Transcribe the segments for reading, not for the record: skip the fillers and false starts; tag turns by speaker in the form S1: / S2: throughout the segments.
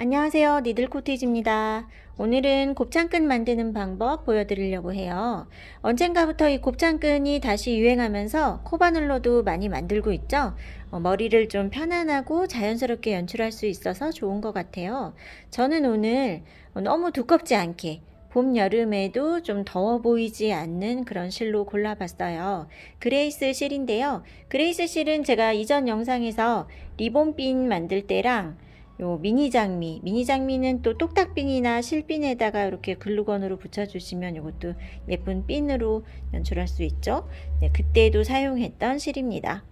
S1: 안녕하세요. 니들코티지입니다. 오늘은 곱창끈 만드는 방법 보여드리려고 해요. 언젠가부터 이 곱창끈이 다시 유행하면서 코바늘로도 많이 만들고 있죠. 머리를 좀 편안하고 자연스럽게 연출할 수 있어서 좋은 것 같아요. 저는 오늘 너무 두껍지 않게 봄, 여름에도 좀 더워 보이지 않는 그런 실로 골라봤어요. 그레이스 실인데요. 그레이스 실은 제가 이전 영상에서 리본핀 만들 때랑 요 미니 장미는 또 똑딱핀이나 실핀에다가 이렇게 글루건으로 붙여주시면 이것도 예쁜 핀으로 연출할 수 있죠. 네, 그때도 사용했던 실입니다.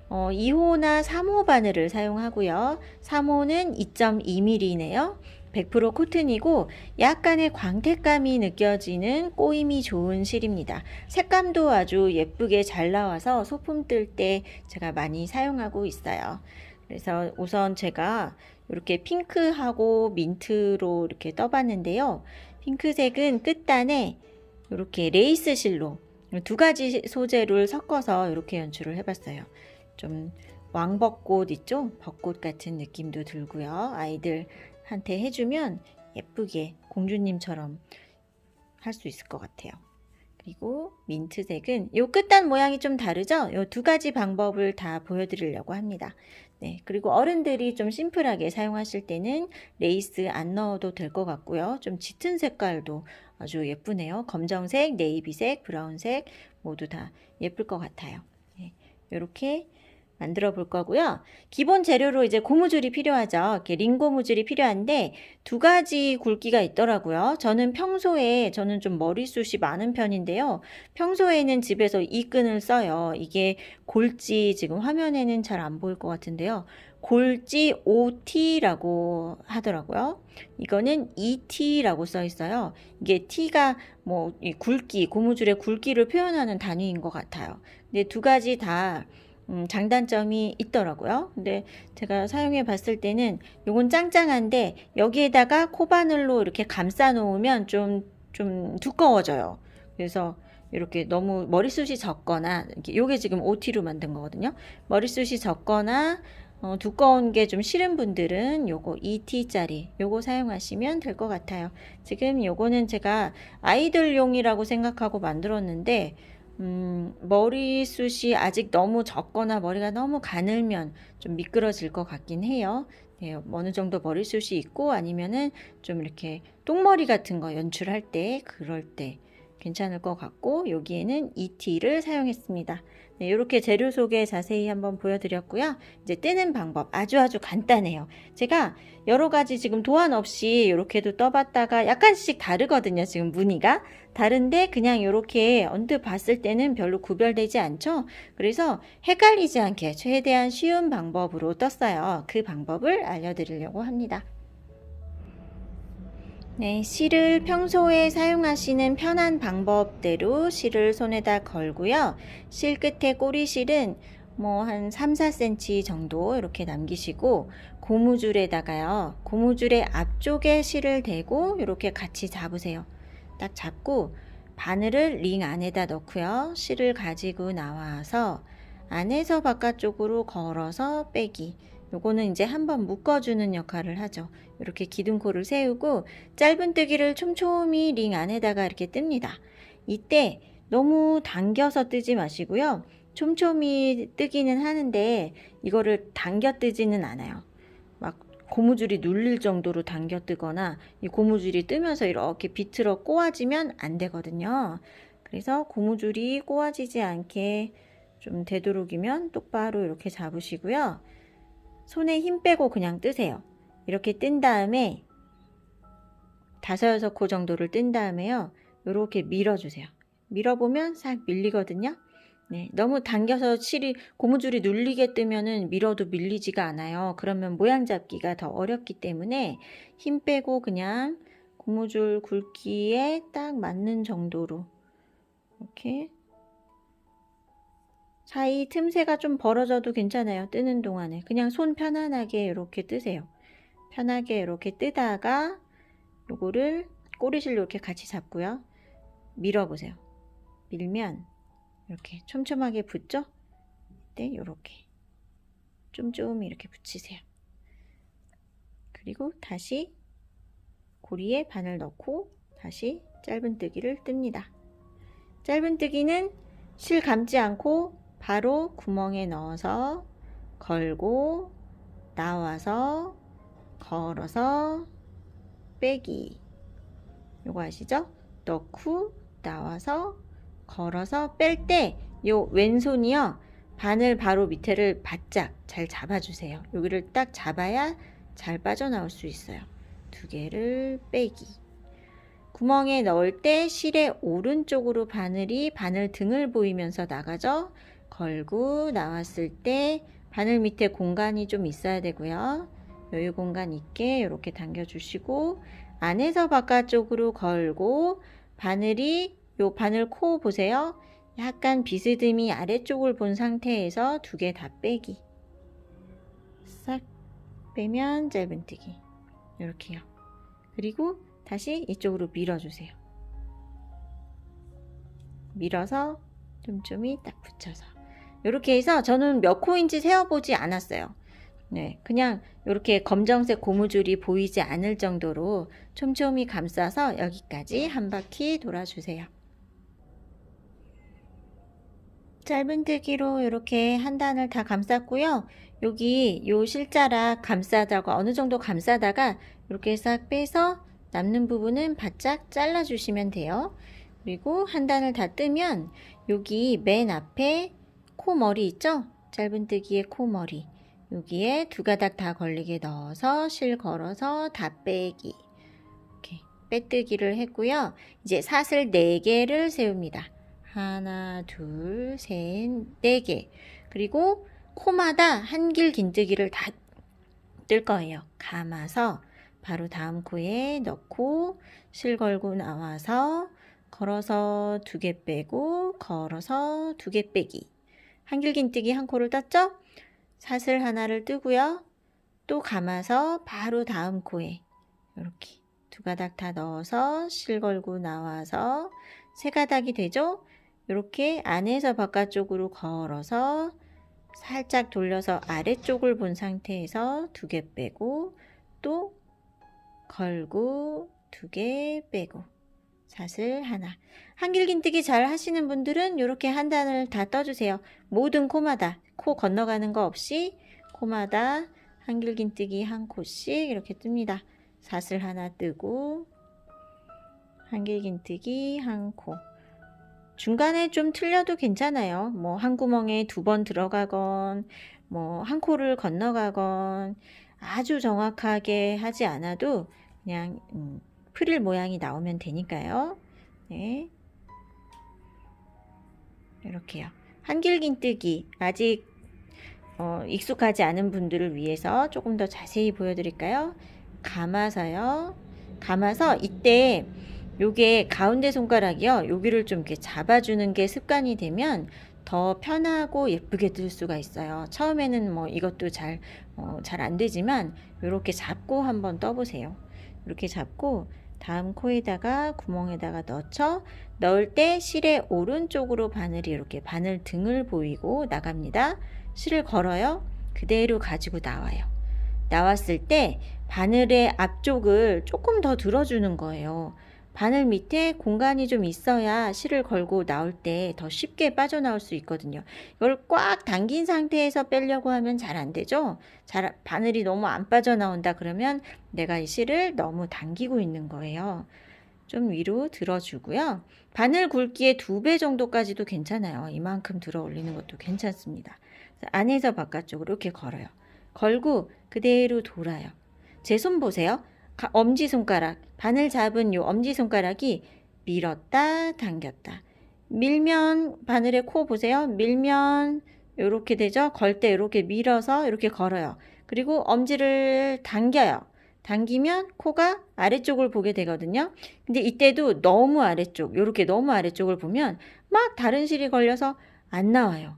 S1: 2호나 3호 바늘을 사용하고요. 3호는 2.2mm네요. 100% 코튼이고 약간의 광택감이 느껴지는 꼬임이 좋은 실입니다. 색감도 아주 예쁘게 잘 나와서 소품 뜰 때 제가 많이 사용하고 있어요. 그래서 우선 제가 이렇게 핑크하고 민트로 이렇게 떠봤는데요. 핑크색은 끝단에 이렇게 레이스 실로 두 가지 소재를 섞어서 이렇게 연출을 해봤어요. 좀 왕벚꽃 있죠? 벚꽃 같은 느낌도 들고요. 아이들한테 해주면 예쁘게 공주님처럼 할 수 있을 것 같아요. 그리고 민트색은 요 끝단 모양이 좀 다르죠? 요 두 가지 방법을 다 보여드리려고 합니다. 네, 그리고 어른들이 좀 심플하게 사용하실 때는 레이스 안 넣어도 될 것 같고요. 좀 짙은 색깔도 아주 예쁘네요. 검정색, 네이비색, 브라운색 모두 다 예쁠 것 같아요. 네, 이렇게 만들어 볼 거고요. 기본 재료로 이제 고무줄이 필요하죠. 이렇게 링 고무줄이 필요한데 두 가지 굵기가 있더라고요. 저는 좀 머리숱이 많은 편인데요. 평소에는 집에서 이 끈을 써요. 이게 골지 지금 화면에는 잘 안 보일 것 같은데요. 골지 OT라고 하더라고요. 이거는 ET라고 써 있어요. 이게 T가 뭐 이 굵기, 고무줄의 굵기를 표현하는 단위인 것 같아요. 근데 두 가지 다 장단점이 있더라고요. 근데 제가 사용해 봤을 때는 요건 짱짱한데 여기에다가 코바늘로 이렇게 감싸 놓으면 좀 두꺼워져요. 그래서 이렇게 너무 머리숱이 적거나 요게 지금 OT로 만든 거거든요. 머리숱이 적거나 두꺼운 게 좀 싫은 분들은 요거 2T짜리 요거 사용하시면 될 것 같아요. 지금 요거는 제가 아이들용이라고 생각하고 만들었는데 머리숱이 아직 너무 적거나 머리가 너무 가늘면 좀 미끄러질 것 같긴 해요. 네, 어느 정도 머리숱이 있고 아니면은 좀 이렇게 똥머리 같은 거 연출할 때 그럴 때 괜찮을 것 같고 여기에는 ET를 사용했습니다. 네, 이렇게 재료 소개 자세히 한번 보여드렸고요. 이제 뜨는 방법 아주 간단해요. 제가 여러 가지 지금 도안 없이 이렇게도 떠봤다가 약간씩 다르거든요. 지금 무늬가 다른데 그냥 이렇게 언뜻 봤을 때는 별로 구별되지 않죠. 그래서 헷갈리지 않게 최대한 쉬운 방법으로 떴어요. 그 방법을 알려드리려고 합니다. 네, 실을 평소에 사용하시는 편한 방법대로 실을 손에다 걸고요. 실 끝에 꼬리실은 뭐 한 3, 4cm 정도 이렇게 남기시고 고무줄에다가요. 고무줄의 앞쪽에 실을 대고 이렇게 같이 잡으세요. 딱 잡고 바늘을 링 안에다 넣고요. 실을 가지고 나와서 안에서 바깥쪽으로 걸어서 빼기. 요거는 이제 한번 묶어주는 역할을 하죠. 이렇게 기둥코를 세우고 짧은뜨기를 촘촘히 링 안에다가 이렇게 뜹니다. 이때 너무 당겨서 뜨지 마시고요. 촘촘히 뜨기는 하는데 이거를 당겨 뜨지는 않아요. 막 고무줄이 눌릴 정도로 당겨 뜨거나 이 고무줄이 뜨면서 이렇게 비틀어 꼬아지면 안 되거든요. 그래서 고무줄이 꼬아지지 않게 좀 되도록이면 똑바로 이렇게 잡으시고요. 손에 힘 빼고 그냥 뜨세요. 이렇게 뜬 다음에 5, 6코 정도를 뜬 다음에요. 이렇게 밀어주세요. 밀어보면 싹 밀리거든요. 네, 너무 당겨서 고무줄이 눌리게 뜨면은 밀어도 밀리지가 않아요. 그러면 모양 잡기가 더 어렵기 때문에 힘 빼고 그냥 고무줄 굵기에 딱 맞는 정도로 이렇게 사이 틈새가 좀 벌어져도 괜찮아요. 뜨는 동안에 그냥 손 편안하게 이렇게 뜨세요. 편하게 이렇게 뜨다가 요거를 꼬리실로 이렇게 같이 잡고요. 밀어보세요. 밀면 이렇게 촘촘하게 붙죠? 네, 요렇게 쫌쫌 이렇게 붙이세요. 그리고 다시 고리에 바늘 넣고 다시 짧은뜨기를 뜹니다. 짧은뜨기는 실 감지 않고 바로 구멍에 넣어서 걸고 나와서 걸어서 빼기. 요거 아시죠? 넣고 나와서 걸어서 뺄 때 요 왼손이요, 바늘 바로 밑에를 바짝 잘 잡아주세요. 여기를 딱 잡아야 잘 빠져나올 수 있어요. 두 개를 빼기. 구멍에 넣을 때 실의 오른쪽으로 바늘이 바늘 등을 보이면서 나가죠. 걸고 나왔을 때 바늘 밑에 공간이 좀 있어야 되고요. 여유 공간 있게 이렇게 당겨주시고, 안에서 바깥쪽으로 걸고 바늘이 요 바늘 코 보세요. 약간 비스듬히 아래쪽을 본 상태에서 두 개 다 빼기. 싹 빼면 짧은뜨기. 이렇게요. 그리고 다시 이쪽으로 밀어주세요. 밀어서 쫌쫌이 딱 붙여서 이렇게 해서 저는 몇 코인지 세어보지 않았어요. 네, 그냥 이렇게 검정색 고무줄이 보이지 않을 정도로 촘촘히 감싸서 여기까지 한 바퀴 돌아주세요. 짧은뜨기로 이렇게 한 단을 다 감쌌고요. 여기 요 실자락 감싸다가 어느 정도 감싸다가 이렇게 싹 빼서 남는 부분은 바짝 잘라 주시면 돼요. 그리고 한 단을 다 뜨면 여기 맨 앞에 코머리 있죠? 짧은뜨기의 코머리, 여기에 두 가닥 다 걸리게 넣어서 실 걸어서 다 빼기. 이렇게 빼뜨기를 했고요. 이제 사슬 4개를 세웁니다. 하나, 둘, 셋, 4개. 그리고 코마다 한길 긴뜨기를 다 뜰 거예요. 감아서 바로 다음 코에 넣고 실 걸고 나와서 걸어서 2개 빼고 걸어서 2개 빼기. 한길 긴뜨기 한 코를 떴죠? 사슬 하나를 뜨고요. 또 감아서 바로 다음 코에 이렇게 두 가닥 다 넣어서 실 걸고 나와서 3가닥이 되죠? 이렇게 안에서 바깥쪽으로 걸어서 살짝 돌려서 아래쪽을 본 상태에서 2개 빼고 또 걸고 2개 빼고 사슬 하나. 한길 긴뜨기 잘 하시는 분들은 이렇게 한 단을 다 떠주세요. 모든 코마다 코 건너가는 거 없이 코마다 한길 긴뜨기 한 코씩 이렇게 뜹니다. 사슬 하나 뜨고 한길 긴뜨기 한 코. 중간에 좀 틀려도 괜찮아요. 뭐 한 구멍에 2번 들어가건 뭐 한 코를 건너가건 아주 정확하게 하지 않아도 그냥 프릴 모양이 나오면 되니까요. 네. 이렇게요. 한길 긴뜨기 아직 익숙하지 않은 분들을 위해서 조금 더 자세히 보여드릴까요? 감아서요. 감아서 이때 요게 가운데 손가락이요. 여기를 좀 이렇게 잡아주는 게 습관이 되면 더 편하고 예쁘게 뜰 수가 있어요. 처음에는 뭐 이것도 잘 안 되지만 이렇게 잡고 한번 떠보세요. 이렇게 잡고 다음 코에다가 구멍에다가 넣죠. 넣을 때 실의 오른쪽으로 바늘이 이렇게 바늘 등을 보이고 나갑니다. 실을 걸어요. 그대로 가지고 나와요. 나왔을 때 바늘의 앞쪽을 조금 더 들어주는 거예요. 바늘 밑에 공간이 좀 있어야 실을 걸고 나올 때 더 쉽게 빠져나올 수 있거든요. 이걸 꽉 당긴 상태에서 빼려고 하면 잘 안 되죠. 바늘이 너무 안 빠져나온다 그러면 내가 이 실을 너무 당기고 있는 거예요. 좀 위로 들어주고요. 바늘 굵기의 2배 정도까지도 괜찮아요. 이만큼 들어 올리는 것도 괜찮습니다. 안에서 바깥쪽으로 이렇게 걸어요. 걸고 그대로 돌아요. 제 손 보세요. 엄지손가락, 바늘 잡은 요 엄지손가락이 밀었다 당겼다. 밀면 바늘의 코 보세요. 밀면 이렇게 되죠. 걸 때 이렇게 밀어서 이렇게 걸어요. 그리고 엄지를 당겨요. 당기면 코가 아래쪽을 보게 되거든요. 근데 이때도 너무 아래쪽, 이렇게 너무 아래쪽을 보면 막 다른 실이 걸려서 안 나와요.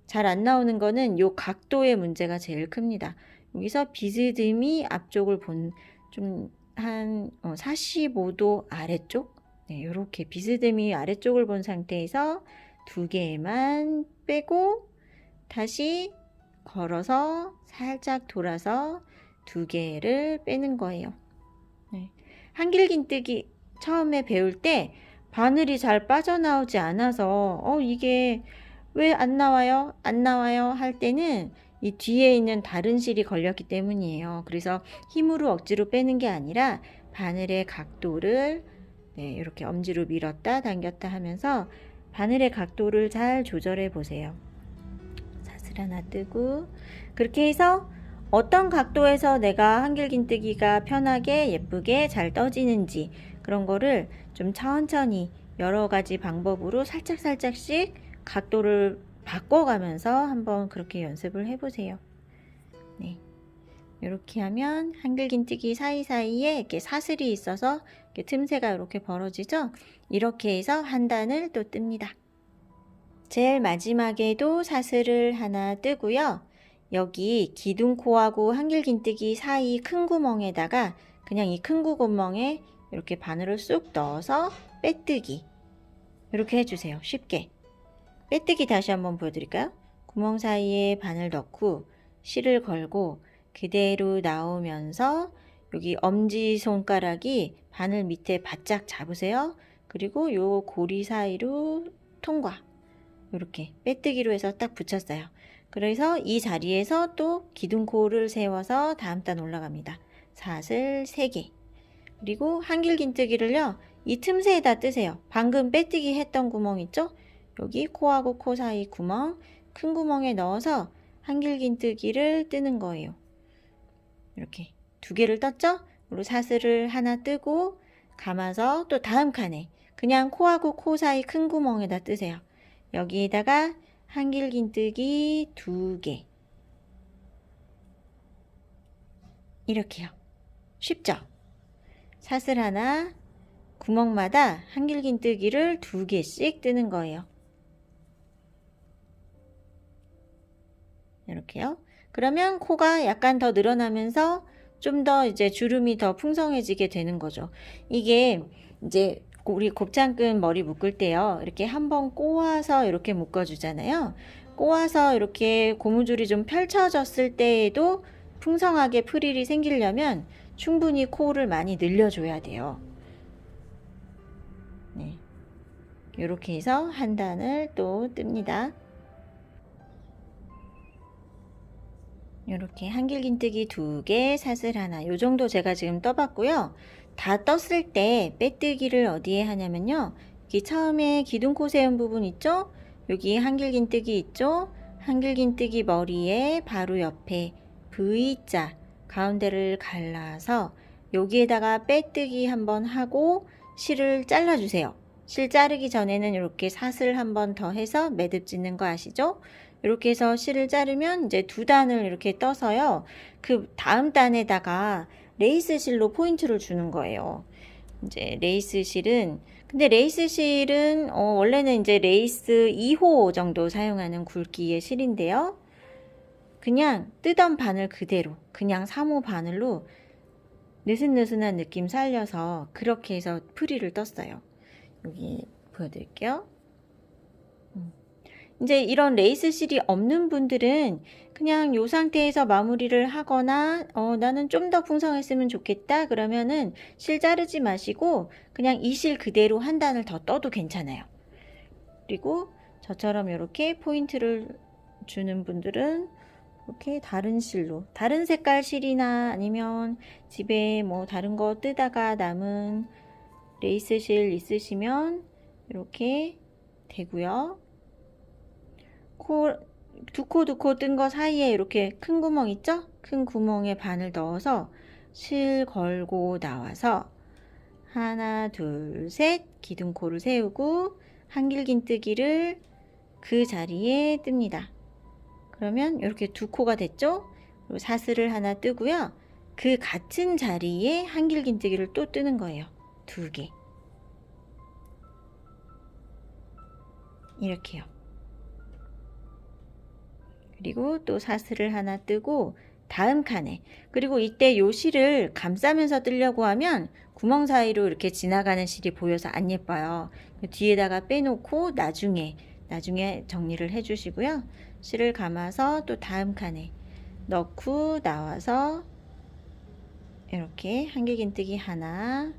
S1: 잘 안 나오는 거는 요 각도의 문제가 제일 큽니다. 여기서 비스듬히 앞쪽을 본 좀 한 45도 아래쪽, 네, 이렇게 비스듬히 아래쪽을 본 상태에서 2개만 빼고 다시 걸어서 살짝 돌아서 2개를 빼는 거예요. 네. 한길긴뜨기 처음에 배울 때 바늘이 잘 빠져나오지 않아서 이게 왜 안 나와요? 안 나와요? 할 때는 이 뒤에 있는 다른 실이 걸렸기 때문이에요. 그래서 힘으로 억지로 빼는 게 아니라 바늘의 각도를 이렇게 엄지로 밀었다 당겼다 하면서 바늘의 각도를 잘 조절해 보세요. 사슬 하나 뜨고 그렇게 해서 어떤 각도에서 내가 한길긴뜨기가 편하게 예쁘게 잘 떠지는지 그런 거를 좀 천천히 여러 가지 방법으로 살짝씩 각도를 바꿔가면서 한번 그렇게 연습을 해보세요. 네. 이렇게 하면 한길긴뜨기 사이사이에 이렇게 사슬이 있어서 이렇게 틈새가 이렇게 벌어지죠? 이렇게 해서 한 단을 또 뜹니다. 제일 마지막에도 사슬을 하나 뜨고요. 여기 기둥코하고 한길긴뜨기 사이 큰 구멍에다가 그냥 이 큰 구멍에 이렇게 바늘을 쑥 넣어서 빼뜨기 이렇게 해주세요. 쉽게. 빼뜨기 다시 한번 보여드릴까요? 구멍 사이에 바늘 넣고 실을 걸고 그대로 나오면서 여기 엄지손가락이 바늘 밑에 바짝 잡으세요. 그리고 요 고리 사이로 통과. 이렇게 빼뜨기로 해서 딱 붙였어요. 그래서 이 자리에서 또 기둥코를 세워서 다음 단 올라갑니다. 사슬 3개. 그리고 한길긴뜨기를요. 이 틈새에다 뜨세요. 방금 빼뜨기 했던 구멍 있죠? 여기 코하고 코 사이 구멍, 큰 구멍에 넣어서 한길긴뜨기를 뜨는 거예요. 이렇게 2개를 떴죠? 그리고 사슬을 하나 뜨고 감아서 또 다음 칸에 그냥 코하고 코 사이 큰 구멍에다 뜨세요. 여기에다가 한길긴뜨기 2개. 이렇게요. 쉽죠? 사슬 하나, 구멍마다 한길긴뜨기를 2개씩 뜨는 거예요. 이렇게요. 그러면 코가 약간 더 늘어나면서 좀 더 이제 주름이 더 풍성해지게 되는 거죠. 이게 이제 우리 곱창끈 머리 묶을 때요. 이렇게 한번 꼬아서 이렇게 묶어주잖아요. 꼬아서 이렇게 고무줄이 좀 펼쳐졌을 때에도 풍성하게 프릴이 생기려면 충분히 코를 많이 늘려줘야 돼요. 네. 이렇게 해서 한 단을 또 뜹니다. 이렇게 한길긴뜨기 2개, 사슬 하나. 요 정도 제가 지금 떠봤고요. 다 떴을 때 빼뜨기를 어디에 하냐면요. 여기 처음에 기둥코 세운 부분 있죠? 여기 한길긴뜨기 있죠? 한길긴뜨기 머리에 바로 옆에 V자 가운데를 갈라서 여기에다가 빼뜨기 한번 하고 실을 잘라주세요. 실 자르기 전에는 이렇게 사슬 한번 더 해서 매듭 짓는 거 아시죠? 이렇게 해서 실을 자르면 이제 2단을 이렇게 떠서요. 그 다음 단에다가 레이스 실로 포인트를 주는 거예요. 이제 레이스 실은 근데 레이스 실은 원래는 이제 레이스 2호 정도 사용하는 굵기의 실인데요. 그냥 뜨던 바늘 그대로 그냥 3호 바늘로 느슨느슨한 느낌 살려서 그렇게 해서 프릴을 떴어요. 여기 보여드릴게요. 이제 이런 레이스 실이 없는 분들은 그냥 이 상태에서 마무리를 하거나 나는 좀 더 풍성했으면 좋겠다 그러면은 실 자르지 마시고 그냥 이 실 그대로 한 단을 더 떠도 괜찮아요. 그리고 저처럼 이렇게 포인트를 주는 분들은 이렇게 다른 실로 다른 색깔 실이나 아니면 집에 뭐 다른 거 뜨다가 남은 레이스 실 있으시면 이렇게 되고요. 두 코 뜬 거 사이에 이렇게 큰 구멍 있죠? 큰 구멍에 바늘 넣어서 실 걸고 나와서 하나, 둘, 셋 기둥코를 세우고 한길긴뜨기를 그 자리에 뜹니다. 그러면 이렇게 2코가 됐죠? 그리고 사슬을 하나 뜨고요. 그 같은 자리에 한길긴뜨기를 또 뜨는 거예요. 2개. 이렇게요. 그리고 또 사슬을 하나 뜨고 다음 칸에 그리고 이때 요 실을 감싸면서 뜨려고 하면 구멍 사이로 이렇게 지나가는 실이 보여서 안 예뻐요. 뒤에다가 빼놓고 나중에 정리를 해 주시고요. 실을 감아서 또 다음 칸에 넣고 나와서 이렇게 한길긴뜨기 하나,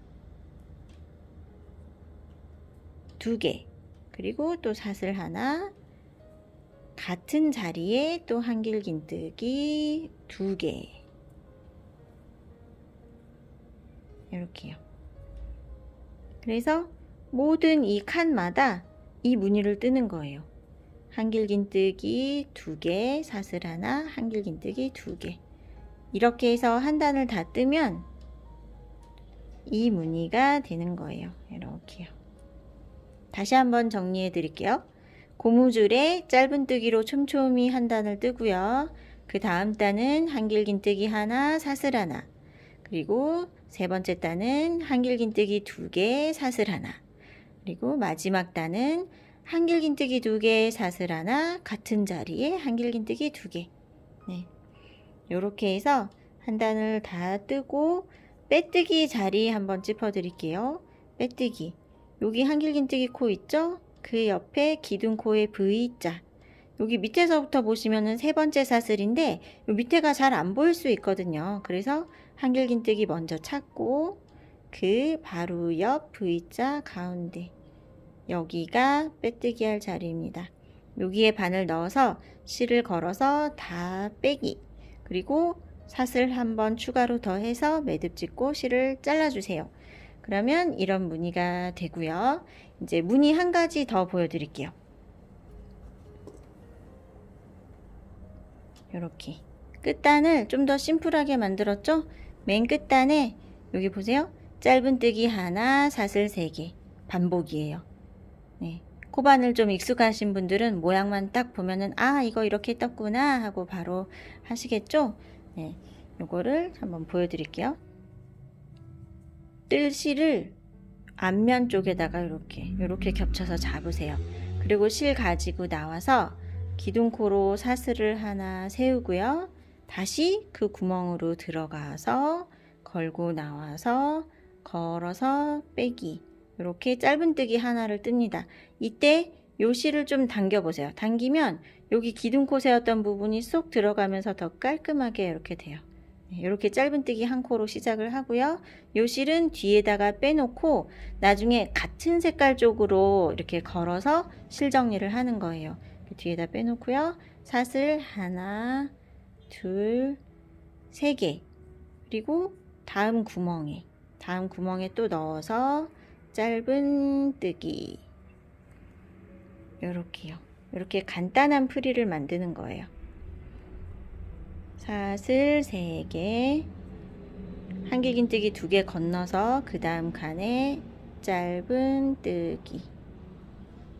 S1: 두 개, 그리고 또 사슬 하나, 같은 자리에 또 한길긴뜨기 두 개, 이렇게요. 그래서 모든 이 칸마다 이 무늬를 뜨는 거예요. 한길긴뜨기 두 개, 사슬 하나, 한길긴뜨기 두 개. 이렇게 해서 한 단을 다 뜨면 이 무늬가 되는 거예요. 이렇게요. 다시 한번 정리해 드릴게요. 고무줄에 짧은뜨기로 촘촘히 한 단을 뜨고요. 그 다음 단은 한길긴뜨기 하나, 사슬 하나, 그리고 세 번째 단은 한길긴뜨기 두 개, 사슬 하나, 그리고 마지막 단은 한길긴뜨기 두 개, 사슬 하나, 같은 자리에 한길긴뜨기 두 개. 네. 요렇게 해서 한 단을 다 뜨고 빼뜨기 자리 한번 짚어 드릴게요. 빼뜨기. 여기 한길긴뜨기 코 있죠? 그 옆에 기둥코의 V자. 여기 밑에서부터 보시면은 세 번째 사슬인데 요 밑에가 잘 안 보일 수 있거든요. 그래서 한길긴뜨기 먼저 찾고 그 바로 옆 V자 가운데 여기가 빼뜨기 할 자리입니다. 여기에 바늘 넣어서 실을 걸어서 다 빼기, 그리고 사슬 한번 추가로 더해서 매듭 짓고 실을 잘라주세요. 그러면 이런 무늬가 되고요. 이제 무늬 한 가지 더 보여드릴게요. 이렇게 끝단을 좀 더 심플하게 만들었죠? 맨 끝단에 여기 보세요. 짧은뜨기 하나, 사슬 3개 반복이에요. 네. 코바늘 좀 익숙하신 분들은 모양만 딱 보면은 아 이거 이렇게 떴구나 하고 바로 하시겠죠? 네. 요거를 한번 보여드릴게요. 뜰 실을 앞면 쪽에다가 이렇게 겹쳐서 잡으세요. 그리고 실 가지고 나와서 기둥코로 사슬을 하나 세우고요. 다시 그 구멍으로 들어가서 걸고 나와서 걸어서 빼기, 이렇게 짧은뜨기 하나를 뜹니다. 이때 요 실을 좀 당겨 보세요. 당기면 여기 기둥코 세웠던 부분이 쏙 들어가면서 더 깔끔하게 이렇게 돼요. 이렇게 짧은뜨기 한 코로 시작을 하고요. 요 실은 뒤에다가 빼놓고 나중에 같은 색깔 쪽으로 이렇게 걸어서 실 정리를 하는 거예요. 뒤에다 빼놓고요. 사슬 하나, 둘, 세 개, 그리고 다음 구멍에 또 넣어서 짧은뜨기, 요렇게요. 이렇게 간단한 프릴을 만드는 거예요. 사슬 3개, 한길긴뜨기 2개 건너서 그 다음 칸에 짧은뜨기,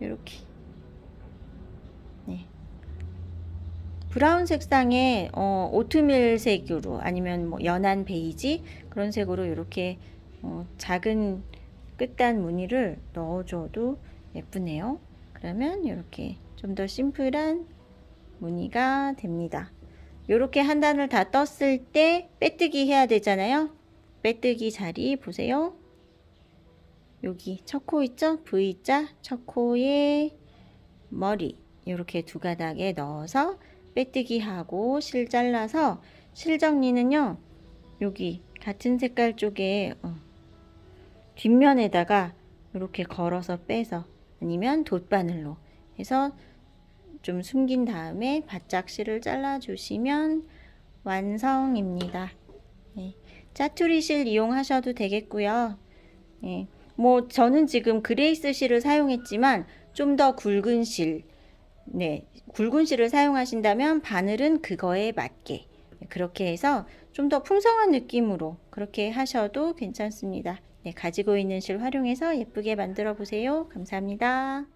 S1: 이렇게. 네. 브라운 색상의 오트밀 색으로 아니면 뭐 연한 베이지 그런 색으로 이렇게 작은 끝단 무늬를 넣어줘도 예쁘네요. 그러면 이렇게 좀 더 심플한 무늬가 됩니다. 이렇게 한 단을 다 떴을 때 빼뜨기 해야 되잖아요. 빼뜨기 자리 보세요. 여기 첫 코 있죠? V자 첫 코에 머리 이렇게 두 가닥에 넣어서 빼뜨기 하고 실 잘라서 실 정리는요. 여기 같은 색깔 쪽에 뒷면에다가 이렇게 걸어서 빼서 아니면 돗바늘로 해서 좀 숨긴 다음에 바짝 실을 잘라 주시면 완성입니다. 네. 짜투리 실 이용하셔도 되겠고요. 네. 뭐 저는 지금 그레이스 실을 사용했지만 좀 더 굵은 실, 굵은 실을 사용하신다면 바늘은 그거에 맞게 그렇게 해서 좀 더 풍성한 느낌으로 그렇게 하셔도 괜찮습니다. 네, 가지고 있는 실 활용해서 예쁘게 만들어 보세요. 감사합니다.